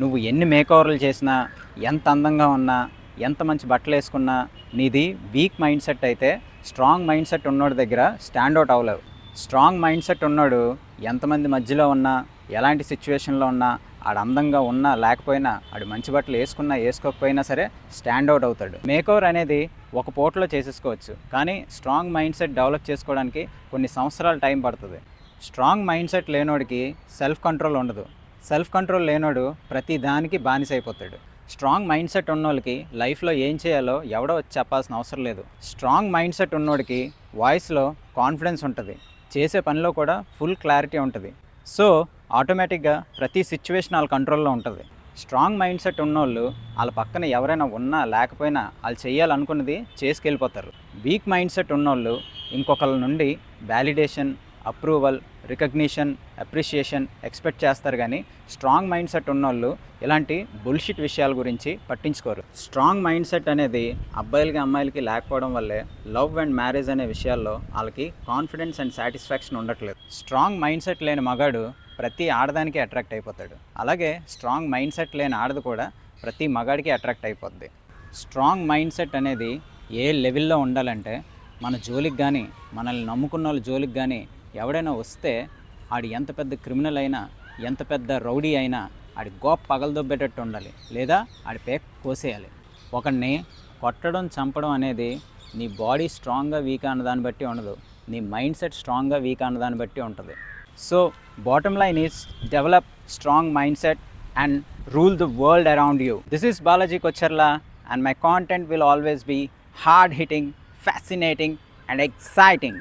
నువ్వు ఎన్ని మేకోవర్లు చేసినా, ఎంత అందంగా ఉన్నా, ఎంత మంచి బట్టలు వేసుకున్నా, నీది వీక్ మైండ్ సెట్ అయితే స్ట్రాంగ్ మైండ్ సెట్ ఉన్నోడి దగ్గర స్టాండ్ అవుట్ అవ్వలేవు. స్ట్రాంగ్ మైండ్ సెట్ ఉన్నోడు ఎంతమంది మధ్యలో ఉన్నా, ఎలాంటి సిచ్యువేషన్లో ఉన్నా, ఆడు అందంగా ఉన్నా లేకపోయినా, ఆడు మంచి బట్టలు వేసుకున్నా వేసుకోకపోయినా సరే స్టాండ్ అవుట్ అవుతాడు. మేకోవర్ అనేది ఒక పూటలో చేసేసుకోవచ్చు, కానీ స్ట్రాంగ్ మైండ్ సెట్ డెవలప్ చేసుకోవడానికి కొన్ని సంవత్సరాలు టైం పడుతుంది. స్ట్రాంగ్ మైండ్ సెట్ లేనోడికి సెల్ఫ్ కంట్రోల్ ఉండదు. సెల్ఫ్ కంట్రోల్ లేనోడు ప్రతి దానికి బానిస అయిపోతాడు. స్ట్రాంగ్ మైండ్ సెట్ ఉన్నోళ్ళకి లైఫ్లో ఏం చేయాలో ఎవడో వచ్చి చెప్పాల్సిన అవసరం లేదు. స్ట్రాంగ్ మైండ్ సెట్ ఉన్నోడికి వాయిస్లో కాన్ఫిడెన్స్ ఉంటుంది, చేసే పనిలో కూడా ఫుల్ క్లారిటీ ఉంటుంది. సో ఆటోమేటిక్గా ప్రతి సిచ్యువేషన్ వాళ్ళ కంట్రోల్లో ఉంటుంది. స్ట్రాంగ్ మైండ్ సెట్ ఉన్నోళ్ళు వాళ్ళ పక్కన ఎవరైనా ఉన్నా లేకపోయినా వాళ్ళు చేయాలనుకున్నది చేసుకెళ్ళిపోతారు. వీక్ మైండ్ సెట్ ఉన్నోళ్ళు ఇంకొకళ్ళ నుండి validation, approval, recognition, appreciation expect చేస్తారు, కానీ స్ట్రాంగ్ మైండ్ సెట్ ఉన్నోళ్ళు ఇలాంటి బుల్షిట్ విషయాల గురించి పట్టించుకోరు. స్ట్రాంగ్ మైండ్ సెట్ అనేది అబ్బాయిలకి అమ్మాయిలకి లేకపోవడం వల్లే లవ్ అండ్ మ్యారేజ్ అనే విషయాల్లో వాళ్ళకి కాన్ఫిడెన్స్ అండ్ సాటిస్ఫాక్షన్ ఉండట్లేదు. స్ట్రాంగ్ మైండ్ సెట్ లేని మగాడు ప్రతి ఆడదానికి అట్రాక్ట్ అయిపోతాడు, అలాగే స్ట్రాంగ్ మైండ్ సెట్ లేని ఆడది కూడా ప్రతి మగాడికి అట్రాక్ట్ అయిపోద్ది. స్ట్రాంగ్ మైండ్ సెట్ అనేది ఏ లెవెల్లో ఉండాలంటే, మన జోలికి కానీ, మనల్ని నమ్ముకున్న వాళ్ళ జోలికి కానీ ఎవడైనా వస్తే ఆడు ఎంత పెద్ద క్రిమినల్ అయినా, ఎంత పెద్ద రౌడీ అయినా ఆడి గోప్ పగలదొబ్బేటట్టు ఉండాలి, లేదా ఆడి పేక్ కోసేయాలి. ఒకడిని కొట్టడం, చంపడం అనేది నీ బాడీ స్ట్రాంగ్గా వీక్ అన్నదాన్ని బట్టి ఉండదు, నీ మైండ్ సెట్ స్ట్రాంగ్గా వీక్ అన్నదాన్ని బట్టి ఉంటుంది. So bottom line is develop strong mind set and rule the world around you. This is Balaji Kocharla and my content will always be hard hitting, fascinating and exciting.